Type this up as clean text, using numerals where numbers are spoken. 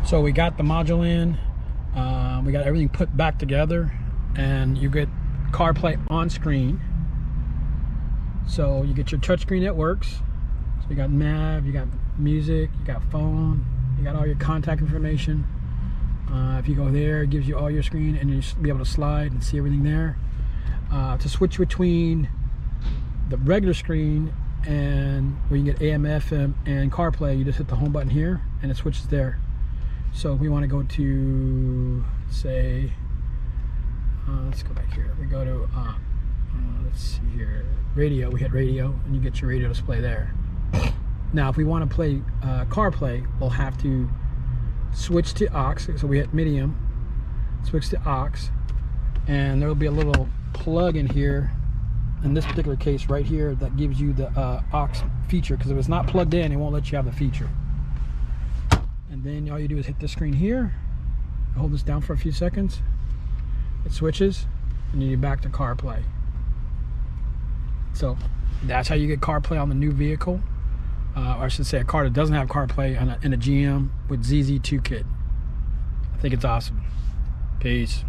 So we got the module in, we got everything put back together, and you get CarPlay on screen. So you get your touch screen that works. So you got nav, you got music, you got phone, you got all your contact information. If you go there, it gives you all your screen, and you'll be able to slide and see everything there. To switch between the regular screen and where you get AM, FM, and CarPlay, you just hit the home button here, and it switches there. So if we want to go to, say, let's go back here. We go to, let's see here, radio. We hit radio, and you get your radio display there. Now, if we want to play CarPlay, we'll have to switch to aux. So we hit medium, switch to aux, and there will be a little plug in here. In this particular case, right here, that gives you the aux feature. Because if it's not plugged in, it won't let you have the feature. And then all you do is hit this screen here, hold this down for a few seconds, it switches, and then you're back to CarPlay. So that's how you get CarPlay on the new vehicle, or I should say a car that doesn't have CarPlay in a GM with ZZ2 kit. I think it's awesome. Peace.